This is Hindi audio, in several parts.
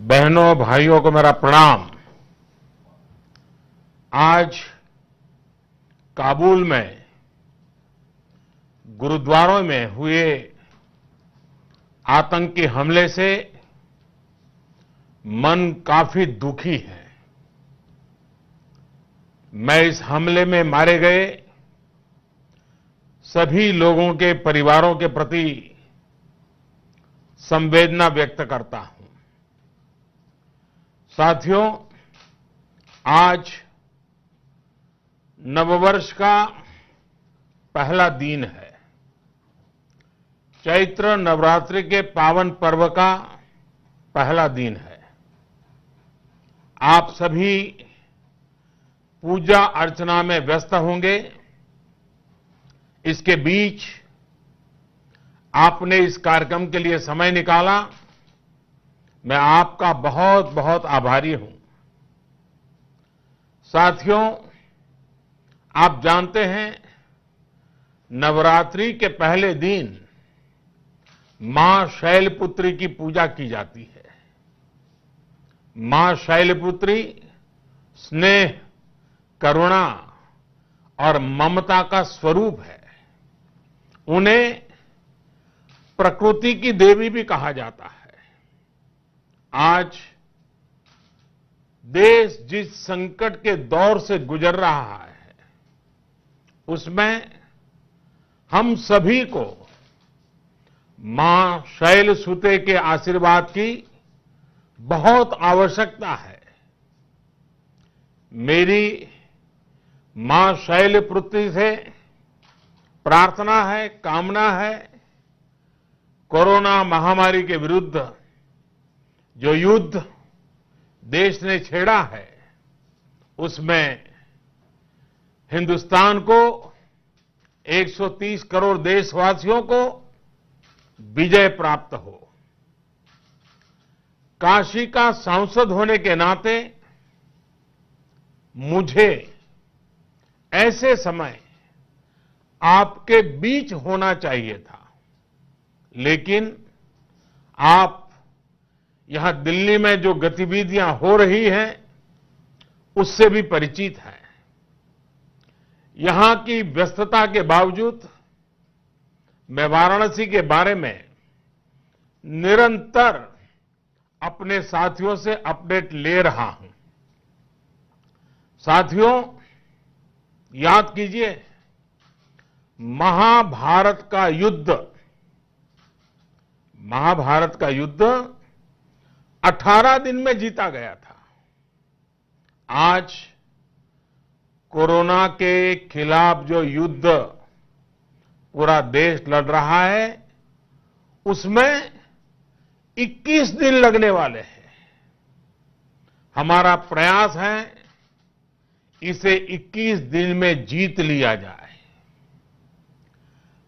बहनों भाइयों को मेरा प्रणाम। आज काबुल में गुरुद्वारों में हुए आतंकी हमले से मन काफी दुखी है। मैं इस हमले में मारे गए सभी लोगों के परिवारों के प्रति संवेदना व्यक्त करता हूं। साथियों, आज नववर्ष का पहला दिन है। चैत्र नवरात्रि के पावन पर्व का पहला दिन है। आप सभी पूजा अर्चना में व्यस्त होंगे। इसके बीच आपने इस कार्यक्रम के लिए समय निकाला, मैं आपका बहुत बहुत आभारी हूं। साथियों, आप जानते हैं नवरात्रि के पहले दिन मां शैलपुत्री की पूजा की जाती है। मां शैलपुत्री स्नेह, करुणा और ममता का स्वरूप है। उन्हें प्रकृति की देवी भी कहा जाता है। आज देश जिस संकट के दौर से गुजर रहा है, उसमें हम सभी को मां शैलसुते के आशीर्वाद की बहुत आवश्यकता है। मेरी मां शैलपुत्री से प्रार्थना है, कामना है, कोरोना महामारी के विरुद्ध जो युद्ध देश ने छेड़ा है, उसमें हिंदुस्तान को 130 करोड़ देशवासियों को विजय प्राप्त हो। काशी का सांसद होने के नाते मुझे ऐसे समय आपके बीच होना चाहिए था, लेकिन आप यहां दिल्ली में जो गतिविधियां हो रही हैं, उससे भी परिचित हैं। यहां की व्यस्तता के बावजूद मैं वाराणसी के बारे में निरंतर अपने साथियों से अपडेट ले रहा हूं। साथियों, याद कीजिए, महाभारत का युद्ध 18 दिन में जीता गया था। आज कोरोना के खिलाफ जो युद्ध पूरा देश लड़ रहा है, उसमें 21 दिन लगने वाले हैं। हमारा प्रयास है इसे 21 दिन में जीत लिया जाए।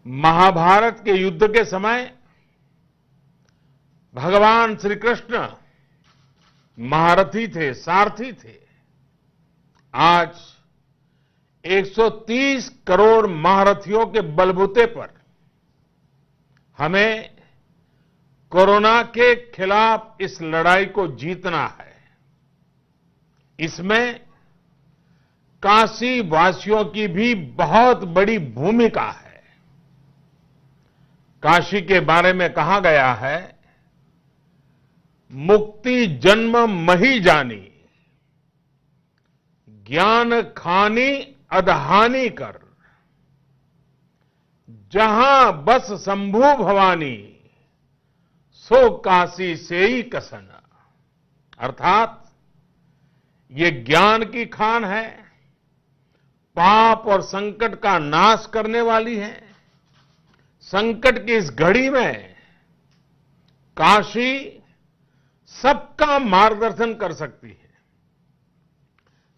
महाभारत के युद्ध के समय भगवान श्री कृष्ण महारथी थे, सारथी थे। आज 130 करोड़ महारथियों के बलबूते पर हमें कोरोना के खिलाफ इस लड़ाई को जीतना है। इसमें काशी वासियों की भी बहुत बड़ी भूमिका है। काशी के बारे में कहा गया है, मुक्ति जन्म मही जानी, ज्ञान खानी अदहानी कर, जहां बस शंभु भवानी, सो काशी से ही कसन। अर्थात ये ज्ञान की खान है, पाप और संकट का नाश करने वाली है। संकट की इस घड़ी में काशी सबका मार्गदर्शन कर सकती है,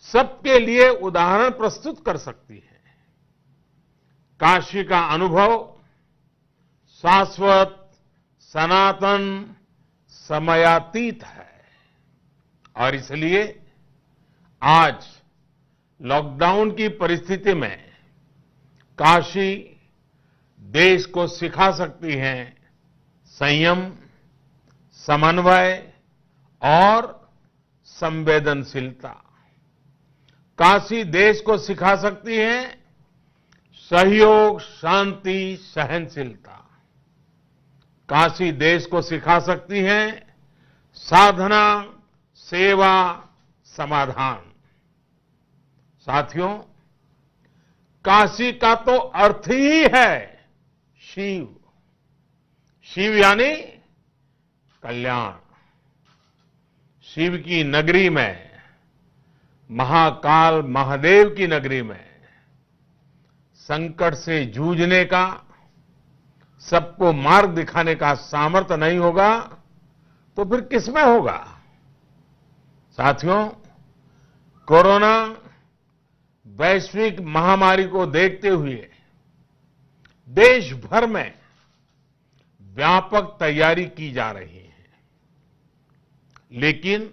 सबके लिए उदाहरण प्रस्तुत कर सकती है। काशी का अनुभव शाश्वत, सनातन, समयातीत है। और इसलिए आज लॉकडाउन की परिस्थिति में काशी देश को सिखा सकती है संयम, समन्वय और संवेदनशीलता। काशी देश को सिखा सकती है सहयोग, शांति, सहनशीलता। काशी देश को सिखा सकती है साधना, सेवा, समाधान। साथियों, काशी का तो अर्थ ही है शिव। शिव यानी कल्याण। शिव की नगरी में, महाकाल महादेव की नगरी में संकट से जूझने का, सबको मार्ग दिखाने का सामर्थ्य नहीं होगा तो फिर किसमें होगा? साथियों, कोरोना वैश्विक महामारी को देखते हुए देश भर में व्यापक तैयारी की जा रही है, लेकिन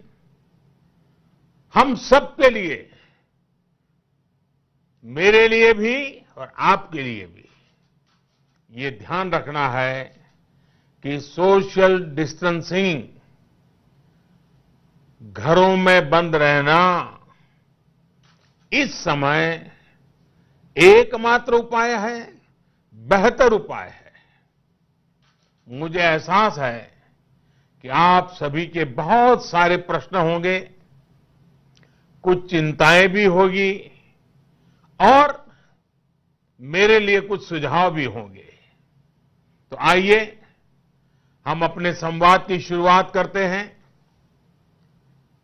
हम सबके लिए, मेरे लिए भी और आपके लिए भी ये ध्यान रखना है कि सोशल डिस्टेंसिंग, घरों में बंद रहना इस समय एकमात्र उपाय है, बेहतर उपाय है। मुझे एहसास है कि आप सभी के बहुत सारे प्रश्न होंगे, कुछ चिंताएं भी होगी और मेरे लिए कुछ सुझाव भी होंगे। तो आइए हम अपने संवाद की शुरुआत करते हैं।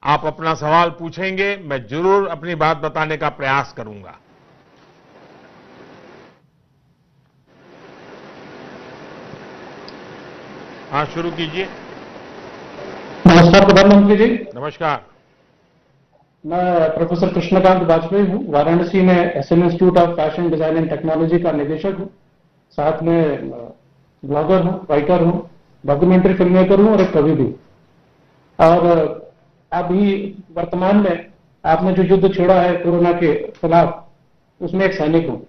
आप अपना सवाल पूछेंगे, मैं जरूर अपनी बात बताने का प्रयास करूंगा। हाँ, शुरू कीजिए। नमस्कार प्रधानमंत्री जी। नमस्कार। मैं प्रोफेसर कृष्णकांत वाजपेयी हूँ। वाराणसी में SM institute of fashion design and technology का निदेशक हूँ। साथ में ब्लॉगर हूँ, राइटर हूँ, डॉक्यूमेंट्री फिल्म मेकर हूँ और एक कवि भी। और अभी वर्तमान में आपने जो युद्ध छेड़ा है कोरोना के खिलाफ, उसमें एक सैनिक हूँ।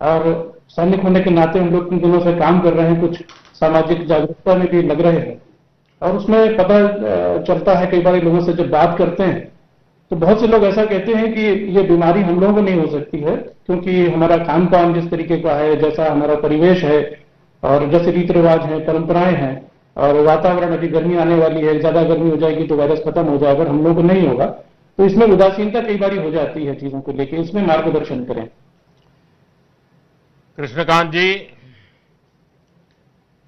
और सैनिक होने के नाते हम लोग इन दिनों से काम कर रहे हैं, कुछ सामाजिक जागरूकता में भी लग रहे हैं। और उसमें पता चलता है, कई बार लोगों से जब बात करते हैं तो बहुत से लोग ऐसा कहते हैं कि ये बीमारी हम लोगों को नहीं हो सकती है, क्योंकि हमारा खान पान जिस तरीके का है, जैसा हमारा परिवेश है और जैसे रीति रिवाज है, परंपराएं हैं, और वातावरण, अभी गर्मी आने वाली है, ज्यादा गर्मी हो जाएगी तो वायरस खत्म हो जाएगा, हम लोगों को नहीं होगा। तो इसमें उदासीनता कई बार हो जाती है चीजों को लेकर, इसमें मार्गदर्शन करें। कृष्णकांत जी,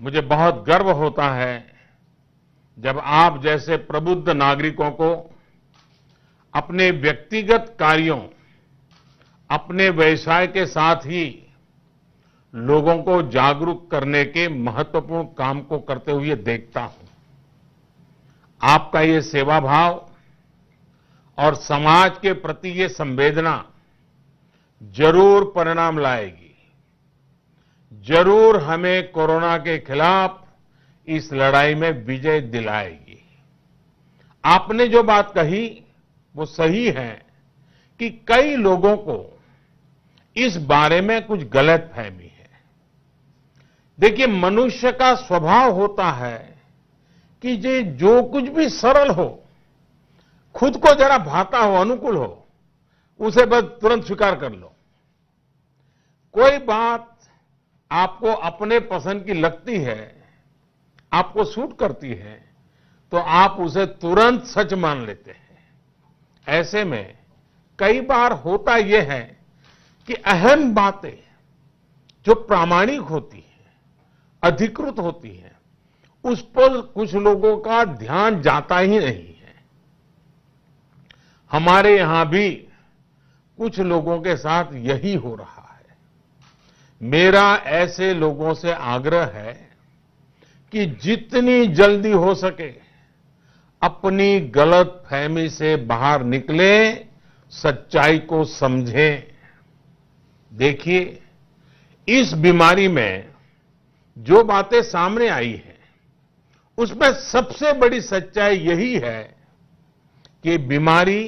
मुझे बहुत गर्व होता है जब आप जैसे प्रबुद्ध नागरिकों को अपने व्यक्तिगत कार्यों, अपने व्यवसाय के साथ ही लोगों को जागरूक करने के महत्वपूर्ण काम को करते हुए देखता हूं। आपका ये सेवा भाव और समाज के प्रति ये संवेदना जरूर परिणाम लाएगी, जरूर हमें कोरोना के खिलाफ इस लड़ाई में विजय दिलाएगी। आपने जो बात कही वो सही है कि कई लोगों को इस बारे में कुछ गलतफहमी है। देखिए, मनुष्य का स्वभाव होता है कि जो कुछ भी सरल हो, खुद को जरा भाता हो, अनुकूल हो, उसे बस तुरंत स्वीकार कर लो। कोई बात आपको अपने पसंद की लगती है, आपको सूट करती है, तो आप उसे तुरंत सच मान लेते हैं। ऐसे में कई बार होता यह है कि अहम बातें जो प्रामाणिक होती हैं, अधिकृत होती हैं, उस पर कुछ लोगों का ध्यान जाता ही नहीं है। हमारे यहां भी कुछ लोगों के साथ यही हो रहा है। मेरा ऐसे लोगों से आग्रह है कि जितनी जल्दी हो सके अपनी गलत फहमी से बाहर निकले, सच्चाई को समझें। देखिए, इस बीमारी में जो बातें सामने आई हैं, उसमें सबसे बड़ी सच्चाई यही है कि बीमारी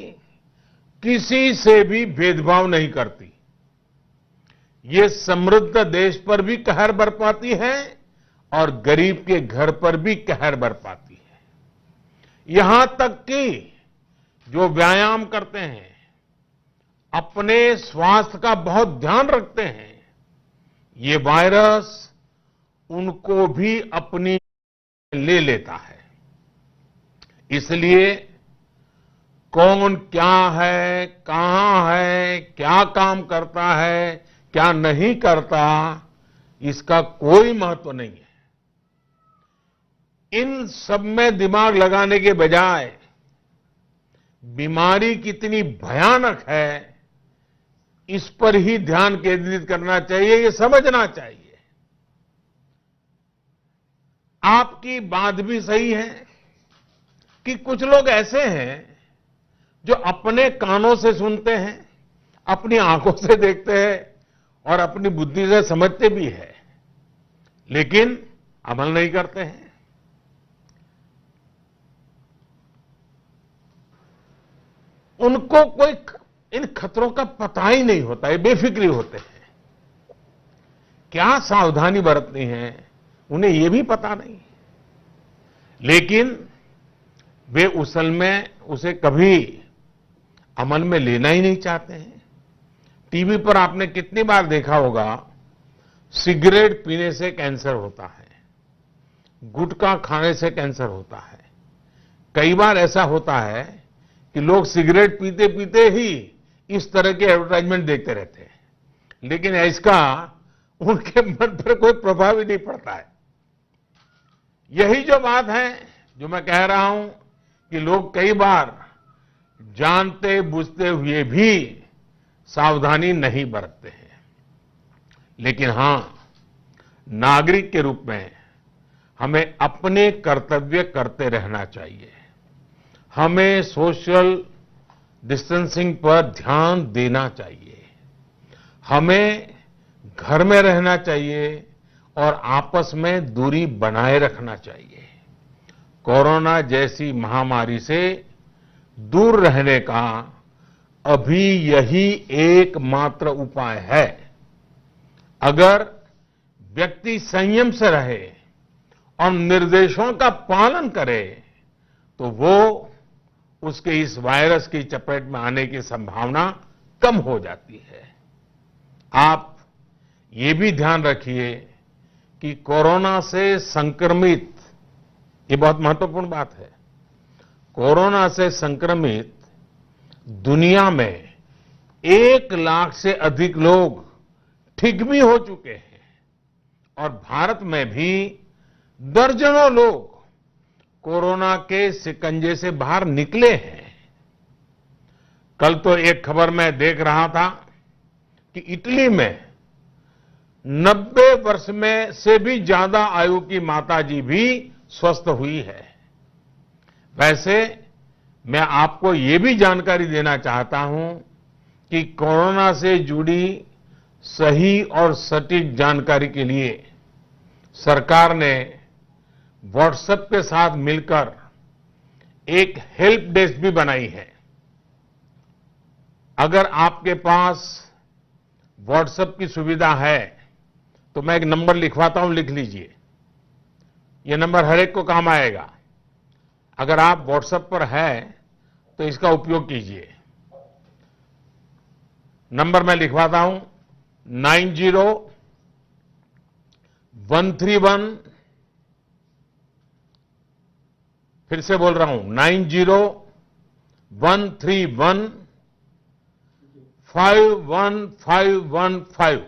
किसी से भी भेदभाव नहीं करती। ये समृद्ध देश पर भी कहर बरपाती है और गरीब के घर पर भी कहर बरपाती है। यहां तक कि जो व्यायाम करते हैं, अपने स्वास्थ्य का बहुत ध्यान रखते हैं, ये वायरस उनको भी अपनी ले लेता है। इसलिए कौन क्या है, कहां है, क्या काम करता है, क्या नहीं करता, इसका कोई महत्व नहीं है। इन सब में दिमाग लगाने के बजाय बीमारी कितनी भयानक है, इस पर ही ध्यान केंद्रित करना चाहिए, ये समझना चाहिए। आपकी बात भी सही है कि कुछ लोग ऐसे हैं जो अपने कानों से सुनते हैं, अपनी आंखों से देखते हैं और अपनी बुद्धि से समझते भी हैं, लेकिन अमल नहीं करते हैं। उनको कोई इन खतरों का पता ही नहीं होता, ये बेफिक्री होते हैं। क्या सावधानी बरतनी है, उन्हें ये भी पता नहीं, लेकिन वे असल में उसे कभी अमल में लेना ही नहीं चाहते हैं। टीवी पर आपने कितनी बार देखा होगा, सिगरेट पीने से कैंसर होता है, गुटखा खाने से कैंसर होता है। कई बार ऐसा होता है कि लोग सिगरेट पीते पीते ही इस तरह के एडवर्टाइजमेंट देखते रहते हैं, लेकिन इसका उनके मन पर कोई प्रभाव ही नहीं पड़ता है। यही जो बात है जो मैं कह रहा हूं कि लोग कई बार जानते बुझते हुए भी सावधानी नहीं बरतते हैं। लेकिन हां, नागरिक के रूप में हमें अपने कर्तव्य करते रहना चाहिए। हमें सोशल डिस्टेंसिंग पर ध्यान देना चाहिए। हमें घर में रहना चाहिए और आपस में दूरी बनाए रखना चाहिए। कोरोना जैसी महामारी से दूर रहने का अभी यही एकमात्र उपाय है। अगर व्यक्ति संयम से रहे और निर्देशों का पालन करे तो वो उसके इस वायरस की चपेट में आने की संभावना कम हो जाती है। आप ये भी ध्यान रखिए कि कोरोना से संक्रमित, ये बहुत महत्वपूर्ण बात है, कोरोना से संक्रमित दुनिया में 1 लाख से अधिक लोग ठीक भी हो चुके हैं और भारत में भी दर्जनों लोग कोरोना के शिकंजे से बाहर निकले हैं। कल तो एक खबर मैं देख रहा था कि इटली में 90 वर्ष में से भी ज्यादा आयु की माताजी भी स्वस्थ हुई है। वैसे मैं आपको ये भी जानकारी देना चाहता हूं कि कोरोना से जुड़ी सही और सटीक जानकारी के लिए सरकार ने व्हाट्सएप के साथ मिलकर एक हेल्प डेस्क भी बनाई है। अगर आपके पास व्हाट्सएप की सुविधा है तो मैं एक नंबर लिखवाता हूं, लिख लीजिए। यह नंबर हर एक को काम आएगा। अगर आप व्हाट्सएप पर हैं तो इसका उपयोग कीजिए। नंबर मैं लिखवाता हूं, 90-131, फिर से बोल रहा हूं, 90-131-51515।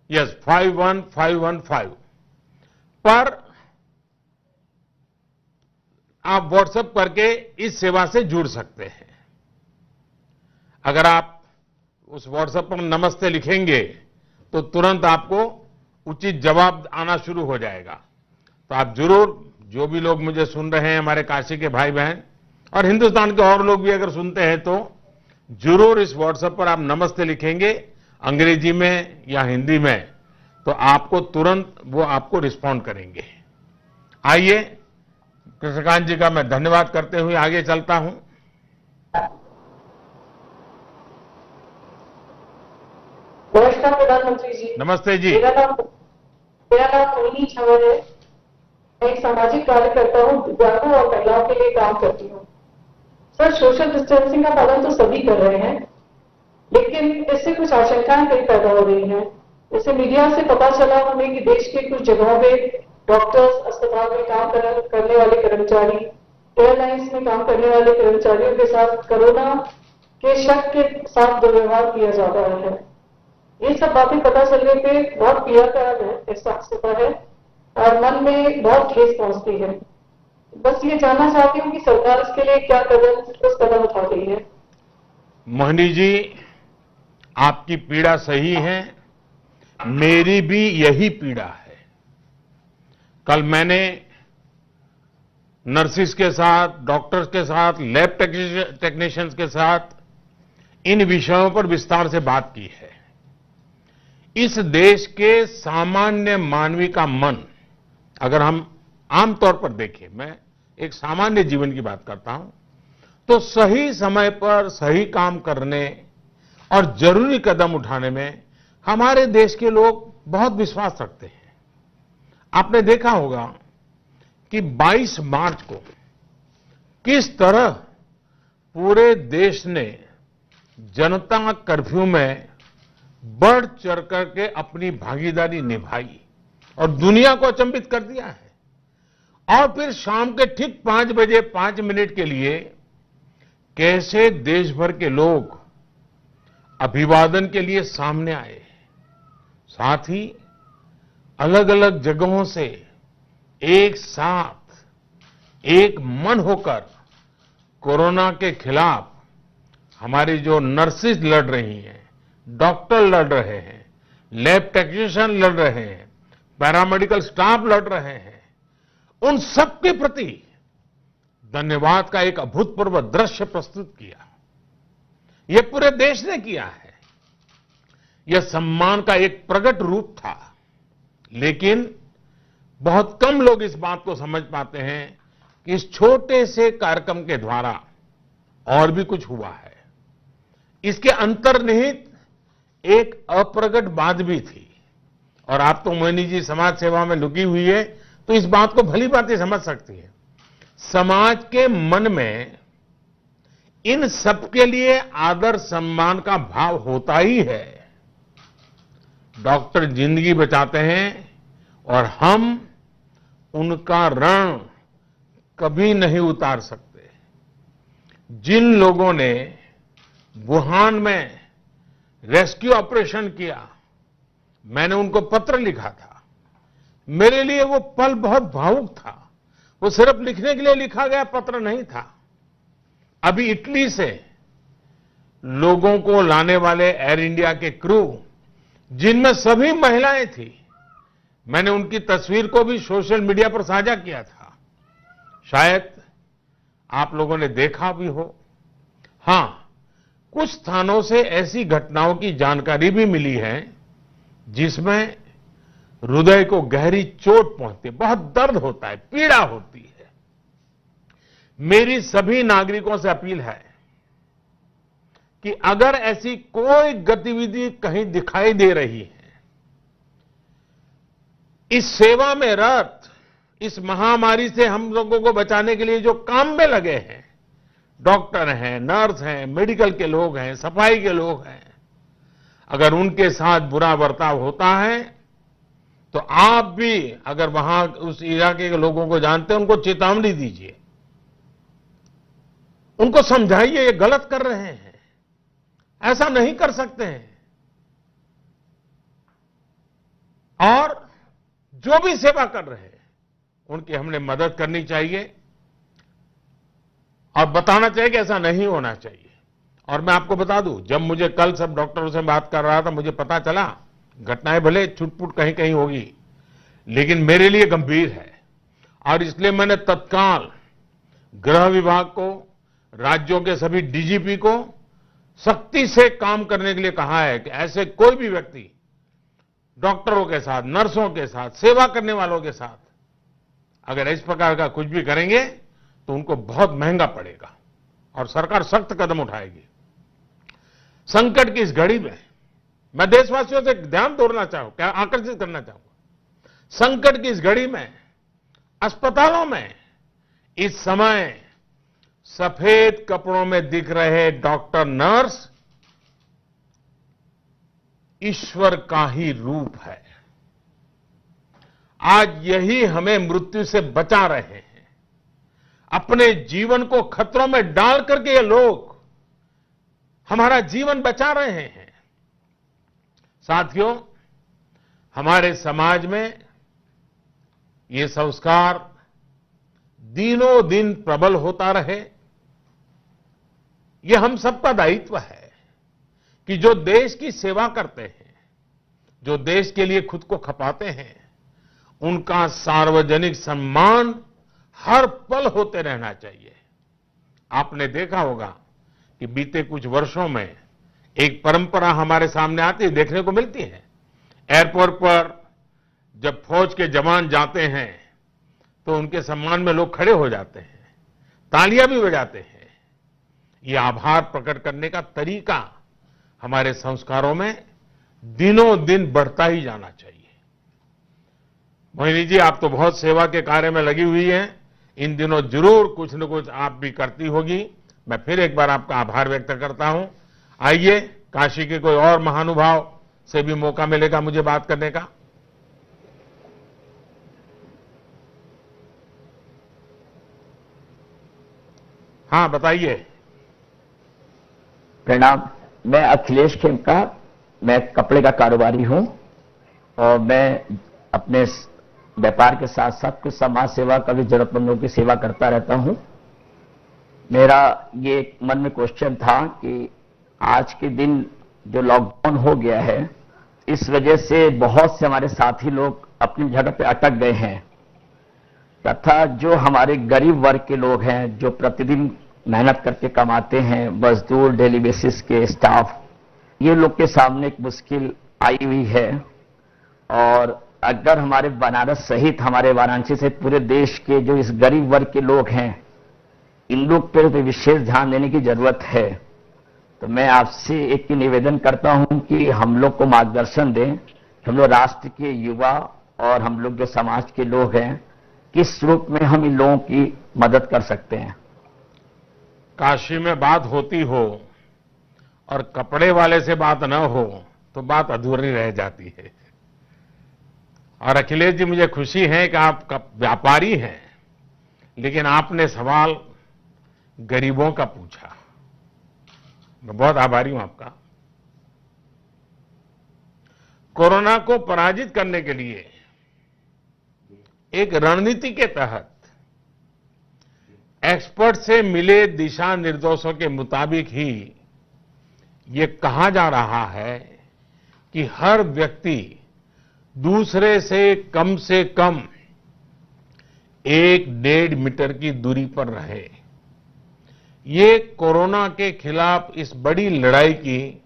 यस, 51515 पर आप व्हाट्सएप करके इस सेवा से जुड़ सकते हैं। अगर आप उस व्हाट्सएप पर नमस्ते लिखेंगे तो तुरंत आपको उचित जवाब आना शुरू हो जाएगा। तो आप जरूर, जो भी लोग मुझे सुन रहे हैं, हमारे काशी के भाई बहन और हिंदुस्तान के और लोग भी अगर सुनते हैं तो जरूर इस व्हाट्सएप पर आप नमस्ते लिखेंगे, अंग्रेजी में या हिंदी में, तो आपको तुरंत वो आपको रिस्पॉन्ड करेंगे। आइए, कृष्णकांत जी का मैं धन्यवाद करते हुए आगे चलता हूं। नमस्कार प्रधानमंत्री जी। नमस्ते जी। मेरा नाम मोहिनी छावर है। मैं एक सामाजिक कार्यकर्ता हूँ, दिव्यांगों और महिलाओं के लिए काम करती हूँ। सर, सोशल डिस्टेंसिंग का पालन तो सभी कर रहे हैं, लेकिन इससे कुछ आशंकाएं कई पैदा हो रही हैं। जैसे मीडिया से पता चला हमें कि देश के कुछ जगहों पे डॉक्टर्स, अस्पताल में काम करने वाले कर्मचारी, एयरलाइंस में काम करने वाले कर्मचारियों के साथ कोरोना के शक के साथ दुर्व्यवहार किया जा रहा है। ये सब बातें पता चलने पे बहुत पीड़ा का एहसास होता है और मन में बहुत ठेस पहुंचती है। बस ये जानना चाहती हूँ कि सरकार इसके लिए क्या कदम उठा रही है। मोहिनी जी, आपकी पीड़ा सही है, मेरी भी यही पीड़ा है। कल मैंने नर्सिस के साथ, डॉक्टर्स के साथ, लैब टेक्नीशियंस के साथ इन विषयों पर विस्तार से बात की है। इस देश के सामान्य मानवी का मन, अगर हम आमतौर पर देखें, मैं एक सामान्य जीवन की बात करता हूं, तो सही समय पर सही काम करने और जरूरी कदम उठाने में हमारे देश के लोग बहुत विश्वास रखते हैं। आपने देखा होगा कि 22 मार्च को किस तरह पूरे देश ने जनता कर्फ्यू में बढ़ चढ़ करके अपनी भागीदारी निभाई और दुनिया को अचंभित कर दिया है। और फिर शाम के ठीक 5 बजे 5 मिनट के लिए कैसे देश भर के लोग अभिवादन के लिए सामने आए, साथ ही अलग अलग जगहों से एक साथ एक मन होकर कोरोना के खिलाफ हमारी जो नर्सेज लड़ रही हैं, डॉक्टर लड़ रहे हैं, लैब टेक्नीशियन लड़ रहे हैं, पैरामेडिकल स्टाफ लड़ रहे हैं, उन सबके प्रति धन्यवाद का एक अभूतपूर्व दृश्य प्रस्तुत किया। यह पूरे देश ने किया है। यह सम्मान का एक प्रकट रूप था, लेकिन बहुत कम लोग इस बात को समझ पाते हैं कि इस छोटे से कार्यक्रम के द्वारा और भी कुछ हुआ है। इसके अंतर्निहित एक अप्रगट बात भी थी। और आप तो मोहिनी जी समाज सेवा में लुकी हुई है, तो इस बात को भली बातें समझ सकती है। समाज के मन में इन सबके लिए आदर सम्मान का भाव होता ही है। डॉक्टर जिंदगी बचाते हैं और हम उनका ऋण कभी नहीं उतार सकते। जिन लोगों ने वुहान में रेस्क्यू ऑपरेशन किया, मैंने उनको पत्र लिखा था। मेरे लिए वो पल बहुत भावुक था। वो सिर्फ लिखने के लिए लिखा गया पत्र नहीं था। अभी इटली से लोगों को लाने वाले एयर इंडिया के क्रू, जिनमें सभी महिलाएं थी, मैंने उनकी तस्वीर को भी सोशल मीडिया पर साझा किया था। शायद आप लोगों ने देखा भी हो। हां, कुछ स्थानों से ऐसी घटनाओं की जानकारी भी मिली है जिसमें हृदय को गहरी चोट पहुंचती है, बहुत दर्द होता है, पीड़ा होती है। मेरी सभी नागरिकों से अपील है कि अगर ऐसी कोई गतिविधि कहीं दिखाई दे रही है, इस सेवा में रत, इस महामारी से हम लोगों को बचाने के लिए जो काम में लगे हैं, डॉक्टर हैं, नर्स हैं, मेडिकल के लोग हैं, सफाई के लोग हैं, अगर उनके साथ बुरा बर्ताव होता है तो आप भी अगर वहां उस इलाके के लोगों को जानते हैं, उनको चेतावनी दीजिए, उनको समझाइए ये गलत कर रहे हैं, ऐसा नहीं कर सकते हैं। और जो भी सेवा कर रहे हैं उनकी हमने मदद करनी चाहिए और बताना चाहिए कि ऐसा नहीं होना चाहिए। और मैं आपको बता दूं, जब मुझे कल सब डॉक्टरों से बात कर रहा था, मुझे पता चला घटनाएं भले छुटपुट कहीं कहीं होगी, लेकिन मेरे लिए गंभीर है। और इसलिए मैंने तत्काल गृह विभाग को, राज्यों के सभी डीजीपी को सख्ती से काम करने के लिए कहा है कि ऐसे कोई भी व्यक्ति डॉक्टरों के साथ, नर्सों के साथ, सेवा करने वालों के साथ अगर इस प्रकार का कुछ भी करेंगे तो उनको बहुत महंगा पड़ेगा और सरकार सख्त कदम उठाएगी। संकट की इस घड़ी में मैं देशवासियों से ध्यान दोहराना चाहूंगा, आकर्षित करना चाहूंगा। संकट की इस घड़ी में अस्पतालों में इस समय सफेद कपड़ों में दिख रहे डॉक्टर नर्स ईश्वर का ही रूप है। आज यही हमें मृत्यु से बचा रहे हैं। अपने जीवन को खतरों में डाल करके ये लोग हमारा जीवन बचा रहे हैं। साथियों, हमारे समाज में ये संस्कार दिनों दिन प्रबल होता रहे, ये हम सबका दायित्व है कि जो देश की सेवा करते हैं, जो देश के लिए खुद को खपाते हैं, उनका सार्वजनिक सम्मान हर पल होते रहना चाहिए। आपने देखा होगा कि बीते कुछ वर्षों में एक परंपरा हमारे सामने आती देखने को मिलती है। एयरपोर्ट पर जब फौज के जवान जाते हैं तो उनके सम्मान में लोग खड़े हो जाते हैं, तालियां भी बजाते हैं। ये आभार प्रकट करने का तरीका हमारे संस्कारों में दिनों दिन बढ़ता ही जाना चाहिए। मोहिनी जी, आप तो बहुत सेवा के कार्य में लगी हुई हैं। इन दिनों जरूर कुछ न कुछ आप भी करती होगी। मैं फिर एक बार आपका आभार व्यक्त करता हूं। आइए, काशी के कोई और महानुभाव से भी मौका मिलेगा मुझे बात करने का। हाँ, बताइए। प्रणाम। मैं अखिलेश खेमका, मैं कपड़े का कारोबारी हूं और मैं अपने व्यापार के साथ साथ कुछ समाज सेवा का भी जरूरतमंदों की सेवा करता रहता हूं। मेरा ये मन में क्वेश्चन था कि आज के दिन जो लॉकडाउन हो गया है, इस वजह से बहुत से हमारे साथी लोग अपनी जगह पे अटक गए हैं तथा जो हमारे गरीब वर्ग के लोग हैं, जो प्रतिदिन मेहनत करके कमाते हैं, मजदूर, डेली बेसिस के स्टाफ, ये लोग के सामने एक मुश्किल आई हुई है। और अगर हमारे बनारस सहित हमारे वाराणसी से पूरे देश के जो इस गरीब वर्ग के लोग हैं, इन लोग पर विशेष ध्यान देने की जरूरत है। तो मैं आपसे एक निवेदन करता हूं कि हम लोग को मार्गदर्शन दें। हम लोग राष्ट्र के युवा और हम लोग जो समाज के लोग हैं, किस रूप में हम इन लोगों की मदद कर सकते हैं। काशी में बात होती हो और कपड़े वाले से बात न हो तो बात अधूरी रह जाती है। और अखिलेश जी, मुझे खुशी है कि आप व्यापारी हैं, लेकिन आपने सवाल गरीबों का पूछा। मैं बहुत आभारी हूं आपका। कोरोना को पराजित करने के लिए एक रणनीति के तहत एक्सपर्ट से मिले दिशा निर्देशों के मुताबिक ही ये कहा जा रहा है कि हर व्यक्ति दूसरे से कम 1-1.5 मीटर की दूरी पर रहे। ये कोरोना के खिलाफ इस बड़ी लड़ाई की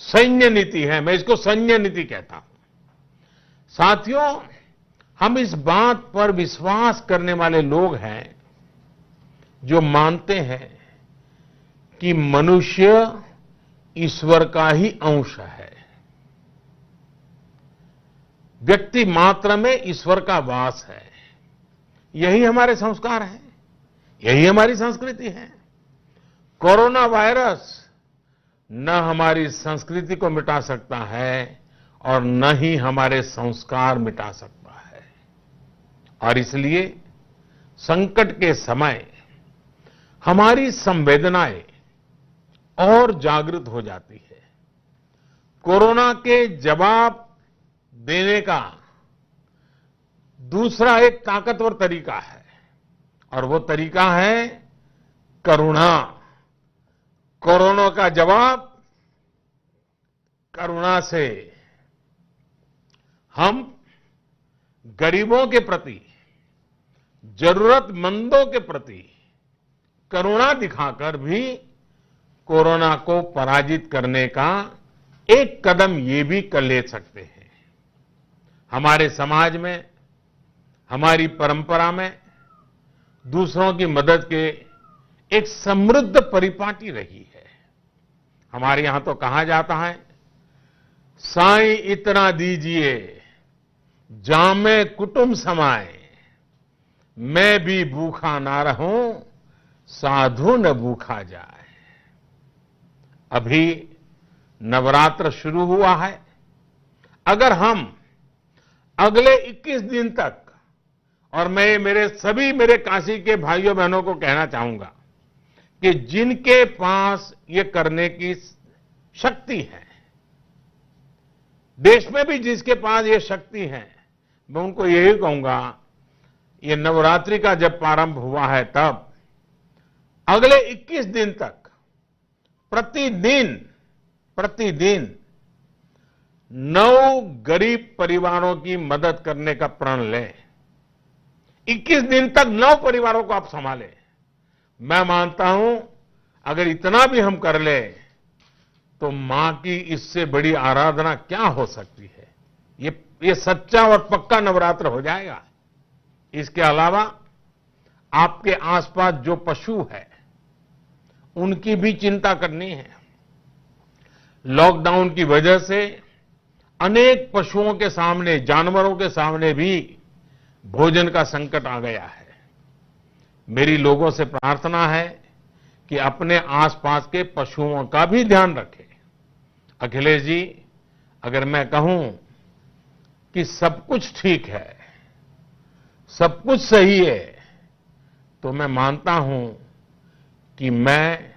सैन्य नीति है। मैं इसको सैन्य नीति कहता हूं। साथियों, हम इस बात पर विश्वास करने वाले लोग हैं जो मानते हैं कि मनुष्य ईश्वर का ही अंश है। व्यक्ति मात्र में ईश्वर का वास है। यही हमारे संस्कार हैं, यही हमारी संस्कृति है। कोरोना वायरस न हमारी संस्कृति को मिटा सकता है और न ही हमारे संस्कार मिटा सकता है। और इसलिए संकट के समय हमारी संवेदनाएं और जागृत हो जाती है। कोरोना के जवाब देने का दूसरा एक ताकतवर तरीका है और वो तरीका है करुणा। कोरोना का जवाब करुणा से। हम गरीबों के प्रति, जरूरतमंदों के प्रति करुणा दिखाकर भी कोरोना को पराजित करने का एक कदम ये भी कर ले सकते हैं। हमारे समाज में, हमारी परंपरा में दूसरों की मदद के एक समृद्ध परिपाटी रही है। हमारे यहां तो कहा जाता है, साईं इतना दीजिए जामे कुटुंब समाए। मैं भी भूखा ना रहूं, साधु न भूखा जाए। अभी नवरात्र शुरू हुआ है। अगर हम अगले 21 दिन तक, और मैं मेरे काशी के भाइयों बहनों को कहना चाहूंगा कि जिनके पास ये करने की शक्ति है, देश में भी जिसके पास ये शक्ति है, मैं उनको यही कहूंगा, ये नवरात्रि का जब प्रारंभ हुआ है तब अगले 21 दिन तक प्रतिदिन 9 गरीब परिवारों की मदद करने का प्रण लें। 21 दिन तक 9 परिवारों को आप संभालें। मैं मानता हूं अगर इतना भी हम कर ले तो मां की इससे बड़ी आराधना क्या हो सकती है। ये सच्चा और पक्का नवरात्र हो जाएगा। इसके अलावा आपके आसपास जो पशु है उनकी भी चिंता करनी है। लॉकडाउन की वजह से अनेक पशुओं के सामने, जानवरों के सामने भी भोजन का संकट आ गया है। मेरी लोगों से प्रार्थना है कि अपने आसपास के पशुओं का भी ध्यान रखें। अखिलेश जी, अगर मैं कहूं कि सब कुछ ठीक है, सब कुछ सही है, तो मैं मानता हूं कि मैं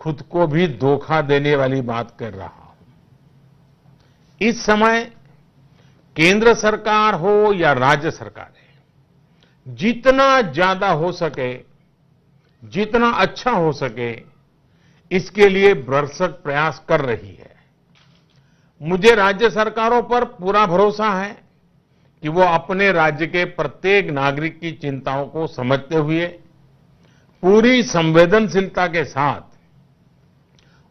खुद को भी धोखा देने वाली बात कर रहा हूं। इस समय केंद्र सरकार हो या राज्य सरकारें, जितना ज्यादा हो सके, जितना अच्छा हो सके, इसके लिए भरसक प्रयास कर रही है। मुझे राज्य सरकारों पर पूरा भरोसा है कि वो अपने राज्य के प्रत्येक नागरिक की चिंताओं को समझते हुए पूरी संवेदनशीलता के साथ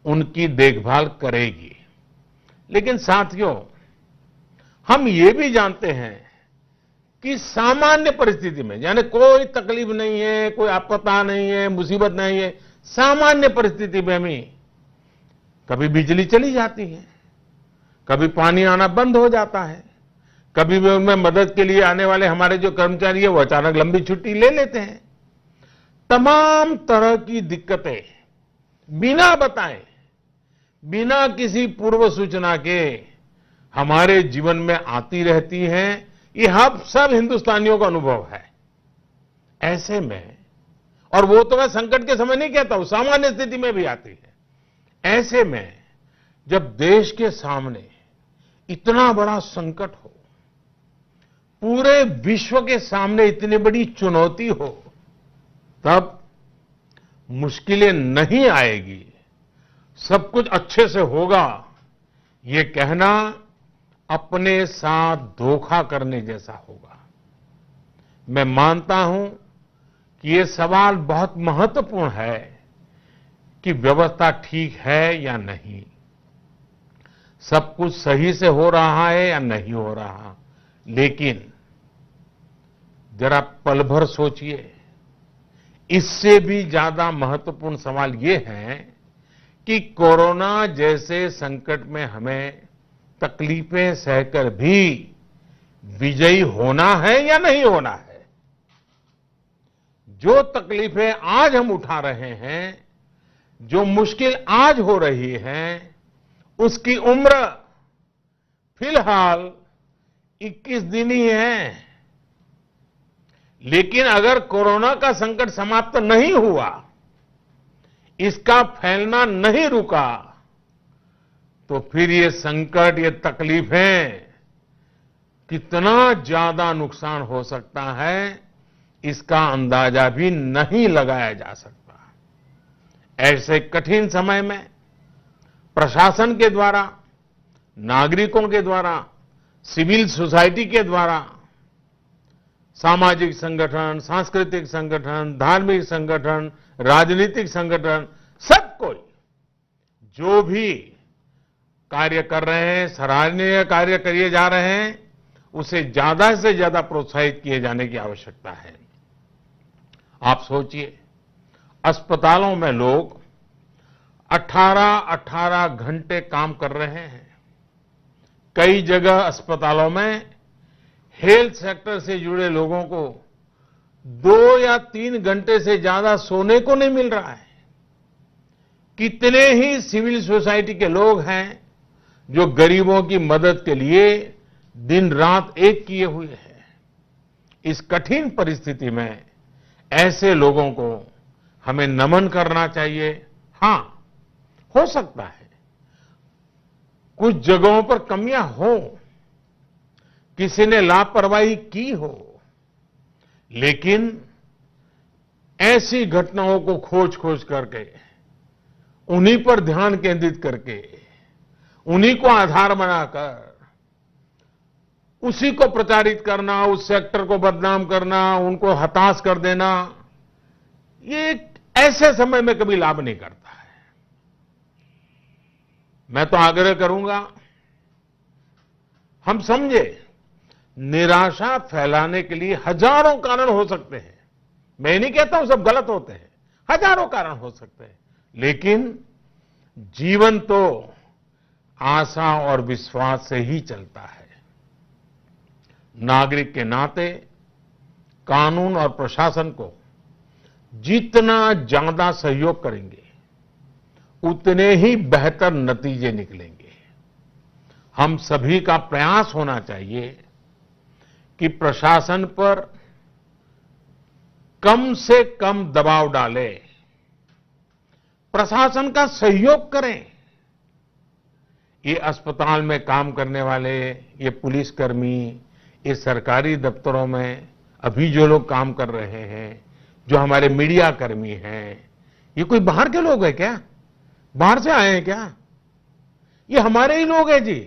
उनकी देखभाल करेगी। लेकिन साथियों, हम ये भी जानते हैं कि सामान्य परिस्थिति में, यानी कोई तकलीफ नहीं है, कोई आपदा नहीं है, मुसीबत नहीं है, सामान्य परिस्थिति में भी कभी बिजली चली जाती है, कभी पानी आना बंद हो जाता है, कभी भी उनमें मदद के लिए आने वाले हमारे जो कर्मचारी है वो अचानक लंबी छुट्टी ले लेते हैं। तमाम तरह की दिक्कतें बिना बताए, बिना किसी पूर्व सूचना के हमारे जीवन में आती रहती हैं। ये हम सब हिंदुस्तानियों का अनुभव है। ऐसे में, और वो तो मैं संकट के समय नहीं कहता हूं, सामान्य स्थिति में भी आती है। ऐसे में जब देश के सामने इतना बड़ा संकट हो, पूरे विश्व के सामने इतनी बड़ी चुनौती हो, तब मुश्किलें नहीं आएगी, सब कुछ अच्छे से होगा, ये कहना अपने साथ धोखा करने जैसा होगा। मैं मानता हूं कि ये सवाल बहुत महत्वपूर्ण है कि व्यवस्था ठीक है या नहीं, सब कुछ सही से हो रहा है या नहीं हो रहा। लेकिन जरा पल भर सोचिए, इससे भी ज्यादा महत्वपूर्ण सवाल ये है कि कोरोना जैसे संकट में हमें तकलीफें सहकर भी विजयी होना है या नहीं होना है। जो तकलीफें आज हम उठा रहे हैं, जो मुश्किल आज हो रही है, उसकी उम्र फिलहाल 21 दिन ही है। लेकिन अगर कोरोना का संकट समाप्त नहीं हुआ, इसका फैलना नहीं रुका, तो फिर ये संकट, ये तकलीफें, कितना ज्यादा नुकसान हो सकता है, इसका अंदाजा भी नहीं लगाया जा सकता। ऐसे कठिन समय में प्रशासन के द्वारा, नागरिकों के द्वारा, सिविल सोसाइटी के द्वारा, सामाजिक संगठन, सांस्कृतिक संगठन, धार्मिक संगठन, राजनीतिक संगठन, सब कोई जो भी कार्य कर रहे हैं, सराहनीय कार्य किए जा रहे हैं, उसे ज्यादा से ज्यादा प्रोत्साहित किए जाने की आवश्यकता है। आप सोचिए, अस्पतालों में लोग 18-18 घंटे काम कर रहे हैं। कई जगह अस्पतालों में हेल्थ सेक्टर से जुड़े लोगों को 2 या 3 घंटे से ज्यादा सोने को नहीं मिल रहा है। कितने ही सिविल सोसाइटी के लोग हैं जो गरीबों की मदद के लिए दिन रात एक किए हुए हैं। इस कठिन परिस्थिति में ऐसे लोगों को हमें नमन करना चाहिए। हां, हो सकता है कुछ जगहों पर कमियां हो, किसी ने लापरवाही की हो, लेकिन ऐसी घटनाओं को खोज खोज करके उन्हीं पर ध्यान केंद्रित करके उन्हीं को आधार बनाकर उसी को प्रचारित करना, उस सेक्टर को बदनाम करना, उनको हताश कर देना, ये ऐसे समय में कभी लाभ नहीं करता है। मैं तो आग्रह करूंगा, हम समझे निराशा फैलाने के लिए हजारों कारण हो सकते हैं। मैं नहीं कहता हूं सब गलत होते हैं, हजारों कारण हो सकते हैं, लेकिन जीवन तो आशा और विश्वास से ही चलता है। नागरिक के नाते कानून और प्रशासन को जितना ज्यादा सहयोग करेंगे उतने ही बेहतर नतीजे निकलेंगे। हम सभी का प्रयास होना चाहिए कि प्रशासन पर कम से कम दबाव डालें, प्रशासन का सहयोग करें। ये अस्पताल में काम करने वाले, ये पुलिसकर्मी, ये सरकारी दफ्तरों में अभी जो लोग काम कर रहे हैं, जो हमारे मीडिया कर्मी हैं, ये कोई बाहर के लोग हैं क्या? बाहर से आए हैं क्या? ये हमारे ही लोग हैं जी।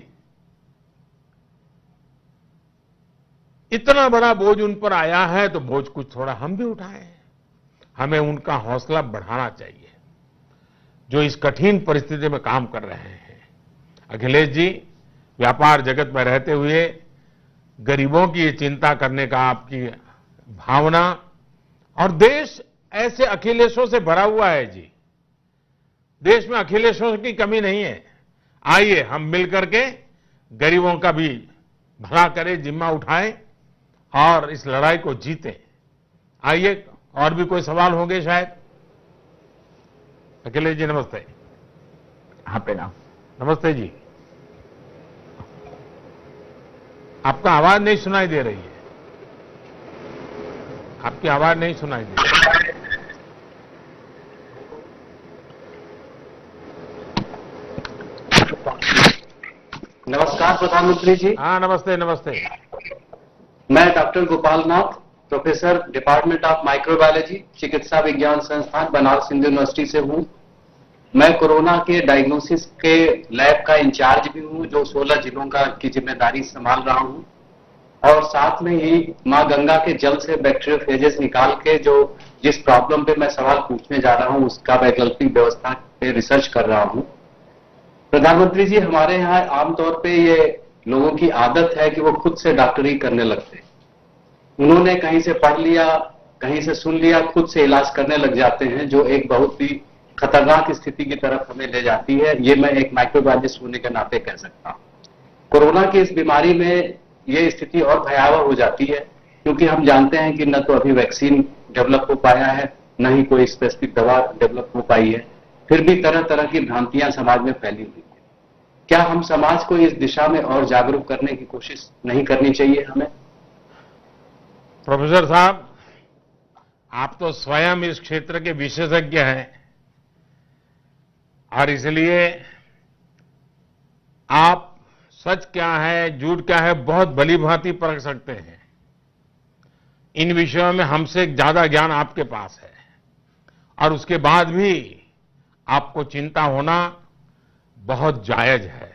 इतना बड़ा बोझ उन पर आया है तो बोझ कुछ थोड़ा हम भी उठाएं। हमें उनका हौसला बढ़ाना चाहिए जो इस कठिन परिस्थिति में काम कर रहे हैं। अखिलेश जी, व्यापार जगत में रहते हुए गरीबों की ये चिंता करने का आपकी भावना, और देश ऐसे अखिलेशों से भरा हुआ है जी। देश में अखिलेशों की कमी नहीं है। आइए हम मिलकर के गरीबों का भी भला करें, जिम्मा उठाएं और इस लड़ाई को जीतें। आइए, और भी कोई सवाल होंगे शायद। अखिलेश जी नमस्ते। हाँ, प्रणाम। नमस्ते जी। आपका आवाज नहीं सुनाई दे रही है। आपकी आवाज नहीं सुनाई दे रही। नमस्कार प्रधानमंत्री जी। हाँ, नमस्ते नमस्ते। मैं doctor Gopal Nath, professor department of microbiology, चिकित्सा विज्ञान संस्थान बनारस हिंदू यूनिवर्सिटी से हूं। मैं कोरोना के डायग्नोसिस के लैब का इंचार्ज भी हूं, जो 16 जिलों की जिम्मेदारी संभाल रहा हूं, और साथ में ही मां गंगा के जल से बैक्टीरियोफेजेस निकाल के जो जिस प्रॉब्लम पे मैं सवाल पूछने जा रहा हूं उसका वैकल्पिक व्यवस्था पे रिसर्च कर रहा हूं। प्रधानमंत्री जी, हमारे यहाँ आमतौर पे ये लोगों की आदत है कि वो खुद से डॉक्टरी करने लगते हैं। उन्होंने कहीं से पढ़ लिया, कहीं से सुन लिया, खुद से इलाज करने लग जाते हैं, जो एक बहुत ही खतरनाक स्थिति की तरफ हमें ले जाती है। ये मैं एक माइक्रोबायोलॉजिस्ट होने के नाते कह सकता हूं। कोरोना की इस बीमारी में ये स्थिति और भयावह हो जाती है, क्योंकि हम जानते हैं कि न तो अभी वैक्सीन डेवलप हो पाया है, न ही कोई स्पेसिफिक दवा डेवलप हो पाई है। फिर भी तरह तरह की भ्रांतियां समाज में फैली हुई है। क्या हम समाज को इस दिशा में और जागरूक करने की कोशिश नहीं करनी चाहिए हमें? प्रोफेसर साहब, आप तो स्वयं इस क्षेत्र के विशेषज्ञ हैं और इसलिए आप सच क्या है, झूठ क्या है, बहुत भली भांति परख सकते हैं। इन विषयों में हमसे ज्यादा ज्ञान आपके पास है, और उसके बाद भी आपको चिंता होना बहुत जायज है।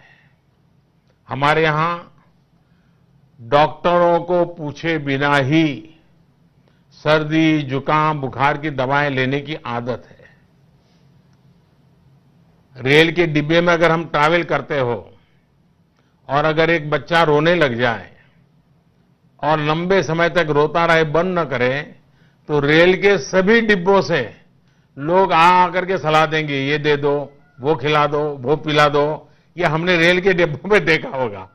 हमारे यहां डॉक्टरों को पूछे बिना ही सर्दी, जुकाम, बुखार की दवाएं लेने की आदत है। रेल के डिब्बे में अगर हम ट्रैवल करते हो और अगर एक बच्चा रोने लग जाए और लंबे समय तक रोता रहे, बंद न करे, तो रेल के सभी डिब्बों से लोग आकर के सलाह देंगे, ये दे दो, वो खिला दो, वो पिला दो। ये हमने रेल के डिब्बों में देखा होगा।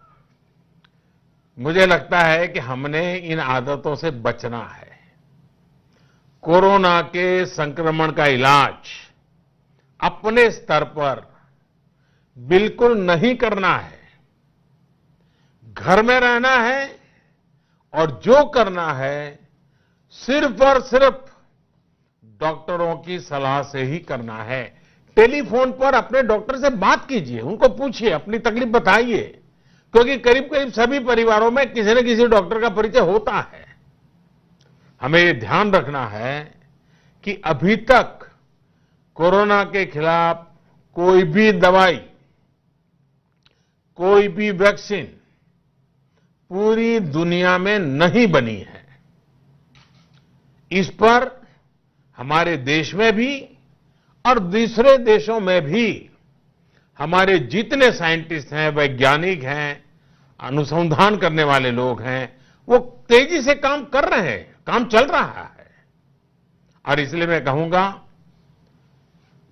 मुझे लगता है कि हमने इन आदतों से बचना है। कोरोना के संक्रमण का इलाज अपने स्तर पर बिल्कुल नहीं करना है। घर में रहना है और जो करना है सिर्फ और सिर्फ डॉक्टरों की सलाह से ही करना है। टेलीफोन पर अपने डॉक्टर से बात कीजिए, उनको पूछिए, अपनी तकलीफ बताइए, क्योंकि करीब करीब सभी परिवारों में किसी न किसी डॉक्टर का परिचय होता है। हमें ये ध्यान रखना है कि अभी तक कोरोना के खिलाफ कोई भी दवाई, कोई भी वैक्सीन पूरी दुनिया में नहीं बनी है। इस पर हमारे देश में भी और दूसरे देशों में भी हमारे जितने साइंटिस्ट हैं, वैज्ञानिक हैं, अनुसंधान करने वाले लोग हैं, वो तेजी से काम कर रहे हैं, काम चल रहा है। और इसलिए मैं कहूंगा,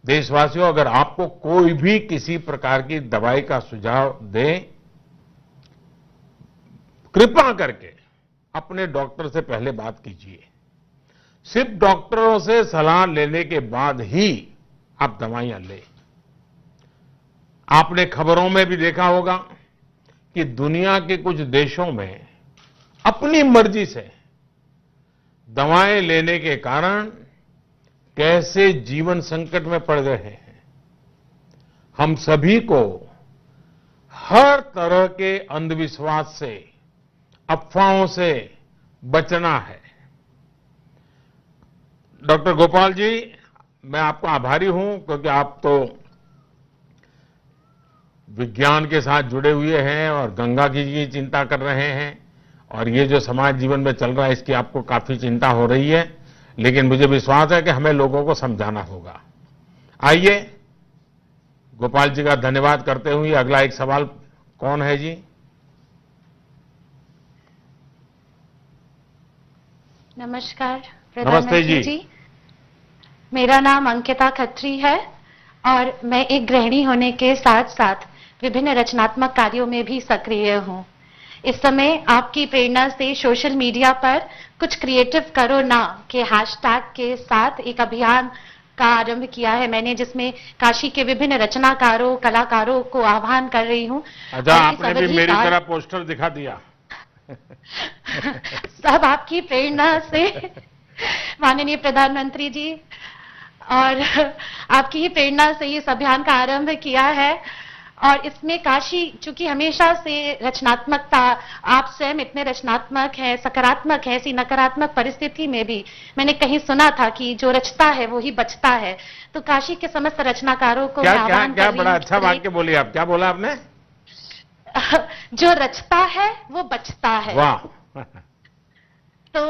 देशवासियों, अगर आपको कोई भी किसी प्रकार की दवाई का सुझाव दे, कृपा करके अपने डॉक्टर से पहले बात कीजिए। सिर्फ डॉक्टरों से सलाह लेने के बाद ही आप दवाइयां लें। आपने खबरों में भी देखा होगा कि दुनिया के कुछ देशों में अपनी मर्जी से दवाएं लेने के कारण कैसे जीवन संकट में पड़ रहे हैं। हम सभी को हर तरह के अंधविश्वास से, अफवाहों से बचना है। डॉक्टर गोपाल जी, मैं आपका आभारी हूं, क्योंकि आप तो विज्ञान के साथ जुड़े हुए हैं और गंगा जी की चिंता कर रहे हैं, और ये जो समाज जीवन में चल रहा है इसकी आपको काफी चिंता हो रही है। लेकिन मुझे विश्वास है कि हमें लोगों को समझाना होगा। आइए, गोपाल जी का धन्यवाद करते हुए अगला एक सवाल कौन है जी? नमस्कार नमस्ते प्रधानमंत्री जी। मेरा नाम अंकिता खत्री है और मैं एक गृहिणी होने के साथ साथ विभिन्न रचनात्मक कार्यों में भी सक्रिय हूँ। इस समय आपकी प्रेरणा से सोशल मीडिया पर कुछ क्रिएटिव करो ना के हैशटैग के साथ एक अभियान का आरंभ किया है मैंने, जिसमें काशी के विभिन्न रचनाकारों, कलाकारों को आह्वान कर रही हूँ। अच्छा, आपने भी मेरी तरह पोस्टर दिखा दिया। सब आपकी प्रेरणा से माननीय प्रधानमंत्री जी, और आपकी ही प्रेरणा से इस अभियान का आरंभ किया है। और इसमें काशी, चूंकि हमेशा से रचनात्मकता, आप स्वयं इतने रचनात्मक है, सकारात्मक है, ऐसी नकारात्मक परिस्थिति में भी मैंने कहीं सुना था कि जो रचता है वो ही बचता है। तो काशी के समस्त रचनाकारों को क्या मैं क्या आह्वान क्या कर रही बड़ा हूं अच्छा कि वाक्य बोली आप। क्या बोला आपने? जो रचता है वो बचता है। वाह। तो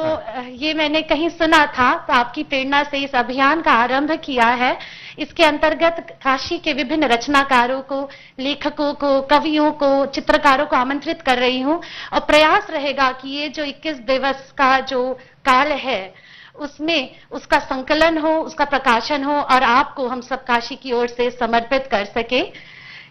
ये मैंने कहीं सुना था, तो आपकी प्रेरणा से इस अभियान का आरंभ किया है। इसके अंतर्गत काशी के विभिन्न रचनाकारों को, लेखकों को, कवियों को, चित्रकारों को आमंत्रित कर रही हूं, और प्रयास रहेगा कि ये जो 21 दिवस का जो काल है उसमें उसका संकलन हो, उसका प्रकाशन हो और आपको हम सब काशी की ओर से समर्पित कर सके।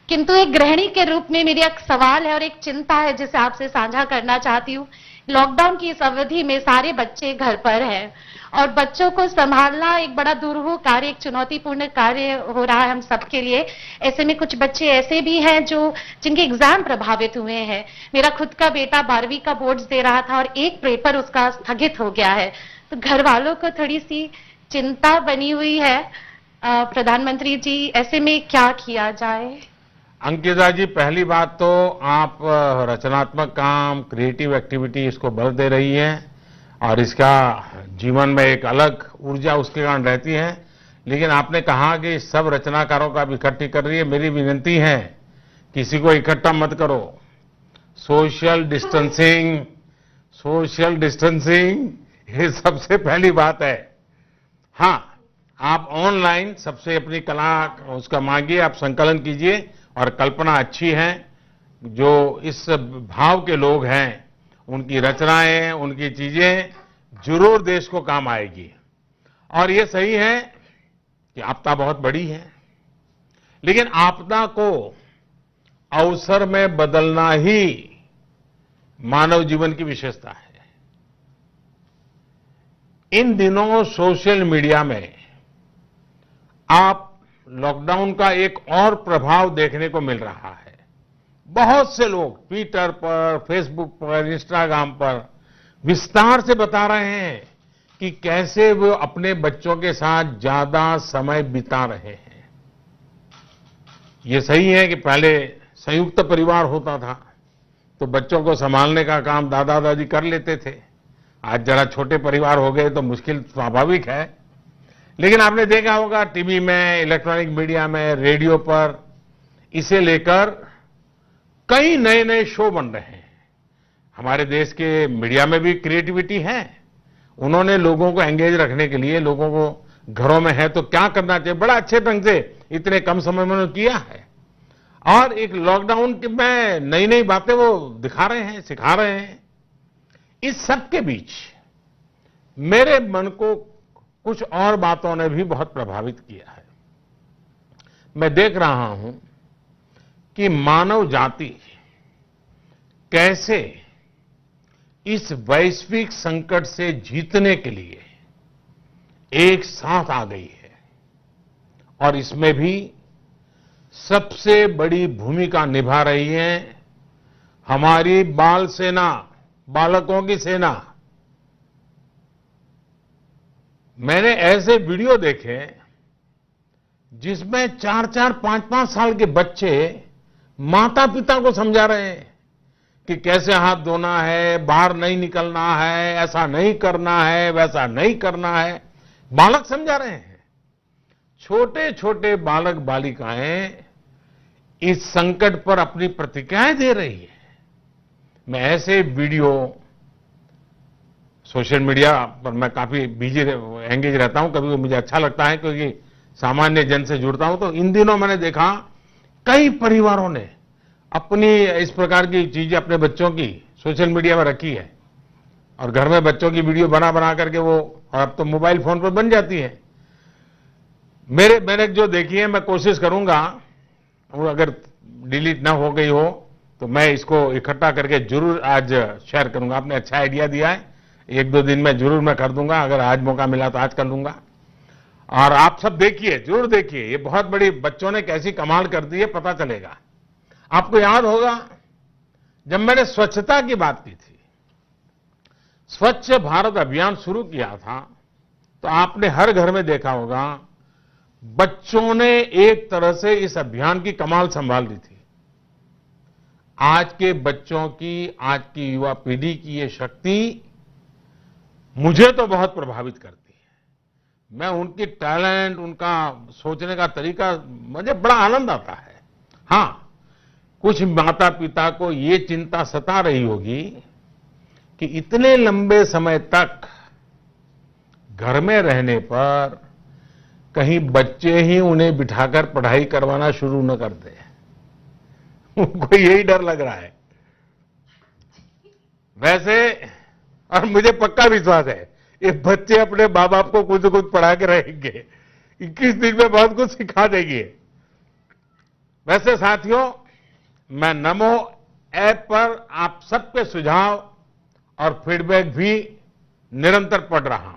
किंतु एक गृहिणी के रूप में मेरी एक सवाल है और एक चिंता है जिसे आपसे साझा करना चाहती हूँ। लॉकडाउन की इस अवधि में सारे बच्चे घर पर हैं और बच्चों को संभालना एक बड़ा दुरूह कार्य, एक चुनौतीपूर्ण कार्य हो रहा है हम सबके लिए। ऐसे में कुछ बच्चे ऐसे भी हैं जिनके एग्जाम प्रभावित हुए हैं। मेरा खुद का बेटा 12वीं का बोर्ड्स दे रहा था और एक पेपर उसका स्थगित हो गया है। तो घर वालों को थोड़ी सी चिंता बनी हुई है। प्रधानमंत्री जी, ऐसे में क्या किया जाए? अंकिता जी, पहली बात तो आप रचनात्मक काम, क्रिएटिव एक्टिविटी इसको बल दे रही हैं और इसका जीवन में एक अलग ऊर्जा उसके कारण रहती है। लेकिन आपने कहा कि सब रचनाकारों का इकट्ठी कर रही है। मेरी विनती है, किसी को इकट्ठा मत करो। सोशल डिस्टेंसिंग ये सबसे पहली बात है। हाँ, आप ऑनलाइन सबसे अपनी कला उसका मांगिए, आप संकलन कीजिए और कल्पना अच्छी है। जो इस भाव के लोग हैं उनकी रचनाएं, उनकी चीजें जरूर देश को काम आएगी। और ये सही है कि आपदा बहुत बड़ी है, लेकिन आपदा को अवसर में बदलना ही मानव जीवन की विशेषता है। इन दिनों सोशल मीडिया में आप लॉकडाउन का एक और प्रभाव देखने को मिल रहा है। बहुत से लोग ट्विटर पर, फेसबुक पर, इंस्टाग्राम पर विस्तार से बता रहे हैं कि कैसे वो अपने बच्चों के साथ ज्यादा समय बिता रहे हैं। ये सही है कि पहले संयुक्त परिवार होता था तो बच्चों को संभालने का काम दादा दादी कर लेते थे। आज जरा छोटे परिवार हो गए तो मुश्किल स्वाभाविक है, लेकिन आपने देखा होगा टीवी में, इलेक्ट्रॉनिक मीडिया में, रेडियो पर इसे लेकर कई नए नए शो बन रहे हैं। हमारे देश के मीडिया में भी क्रिएटिविटी है। उन्होंने लोगों को एंगेज रखने के लिए, लोगों को घरों में है तो क्या करना चाहिए, बड़ा अच्छे ढंग से इतने कम समय में उन्होंने किया है। और एक लॉकडाउन में नई नई बातें वो दिखा रहे हैं, सिखा रहे हैं। इस सब के बीच मेरे मन को कुछ और बातों ने भी बहुत प्रभावित किया है। मैं देख रहा हूं कि मानव जाति कैसे इस वैश्विक संकट से जीतने के लिए एक साथ आ गई है, और इसमें भी सबसे बड़ी भूमिका निभा रही है हमारी बाल सेना, बालकों की सेना। मैंने ऐसे वीडियो देखे जिसमें 4-4, 5-5 साल के बच्चे माता पिता को समझा रहे हैं कि कैसे हाथ धोना है, बाहर नहीं निकलना है, ऐसा नहीं करना है, वैसा नहीं करना है। बालक समझा रहे हैं। छोटे छोटे बालक बालिकाएं इस संकट पर अपनी प्रतिक्रियाएं दे रही है। मैं ऐसे वीडियो सोशल मीडिया पर मैं काफी बिजी एंगेज रहता हूं, कभी मुझे अच्छा लगता है क्योंकि सामान्य जन से जुड़ता हूं। तो इन दिनों मैंने देखा कई परिवारों ने अपनी इस प्रकार की चीजें अपने बच्चों की सोशल मीडिया में रखी है, और घर में बच्चों की वीडियो बना बना करके वो, और अब तो मोबाइल फोन पर बन जाती है। मैंने जो देखी है मैं कोशिश करूंगा, वो अगर डिलीट ना हो गई हो तो मैं इसको इकट्ठा करके जरूर आज शेयर करूंगा। आपने अच्छा आइडिया दिया है, 1-2 दिन में जरूर मैं कर दूंगा। अगर आज मौका मिला तो आज कर लूंगा। और आप सब देखिए, जरूर देखिए, ये बहुत बड़ी बच्चों ने कैसी कमाल कर दी है, पता चलेगा। आपको याद होगा जब मैंने स्वच्छता की बात की थी, स्वच्छ भारत अभियान शुरू किया था, तो आपने हर घर में देखा होगा बच्चों ने एक तरह से इस अभियान की कमाल संभाल ली थी। आज के बच्चों की, आज की युवा पीढ़ी की ये शक्ति मुझे तो बहुत प्रभावित करती है। मैं उनकी टैलेंट, उनका सोचने का तरीका, मुझे बड़ा आनंद आता है। हां, कुछ माता पिता को ये चिंता सता रही होगी कि इतने लंबे समय तक घर में रहने पर कहीं बच्चे ही उन्हें बिठाकर पढ़ाई करवाना शुरू न कर दे। उनको यही डर लग रहा है। वैसे, और मुझे पक्का विश्वास है ये बच्चे अपने माँ बाप को कुछ न कुछ पढ़ा के रहेंगे, 21 दिन में बहुत कुछ सिखा देंगे। वैसे साथियों, मैं नमो ऐप पर आप सबके सुझाव और फीडबैक भी निरंतर पढ़ रहा हूं।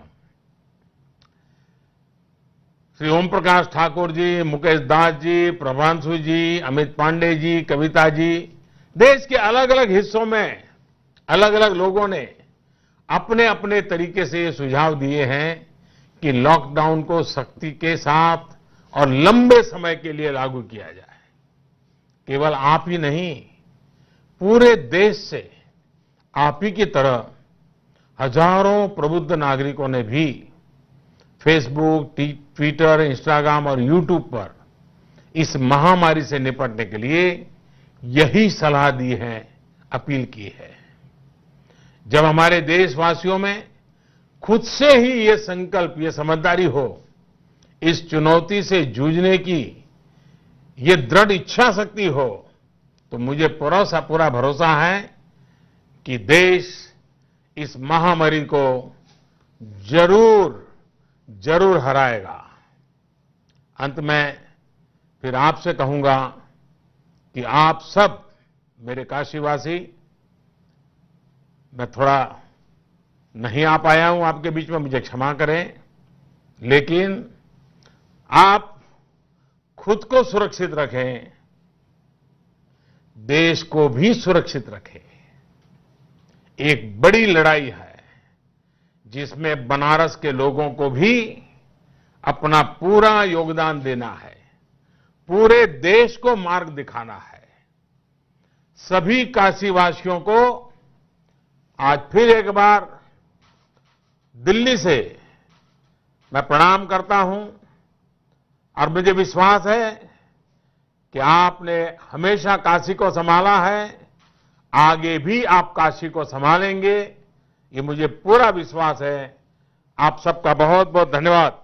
श्री ओम प्रकाश ठाकुर जी, मुकेश दास जी, प्रभांशु जी, अमित पांडे जी, कविता जी, देश के अलग अलग हिस्सों में अलग अलग लोगों ने अपने अपने तरीके से ये सुझाव दिए हैं कि लॉकडाउन को सख्ती के साथ और लंबे समय के लिए लागू किया जाए। केवल आप ही नहीं, पूरे देश से आप ही की तरह हजारों प्रबुद्ध नागरिकों ने भी फेसबुक, ट्विटर, इंस्टाग्राम और यूट्यूब पर इस महामारी से निपटने के लिए यही सलाह दी है, अपील की है। जब हमारे देशवासियों में खुद से ही ये संकल्प, ये समझदारी हो, इस चुनौती से जूझने की ये दृढ़ इच्छा शक्ति हो, तो मुझे पूरा भरोसा है कि देश इस महामारी को जरूर हराएगा। अंत में फिर आपसे कहूंगा कि आप सब मेरे काशीवासी, मैं थोड़ा नहीं आ पाया हूं आपके बीच में, मुझे क्षमा करें, लेकिन आप खुद को सुरक्षित रखें, देश को भी सुरक्षित रखें। एक बड़ी लड़ाई है जिसमें बनारस के लोगों को भी अपना पूरा योगदान देना है, पूरे देश को मार्ग दिखाना है। सभी काशीवासियों को आज फिर एक बार दिल्ली से मैं प्रणाम करता हूं और मुझे विश्वास है कि आपने हमेशा काशी को संभाला है, आगे भी आप काशी को संभालेंगे, ये मुझे पूरा विश्वास है। आप सबका बहुत बहुत धन्यवाद।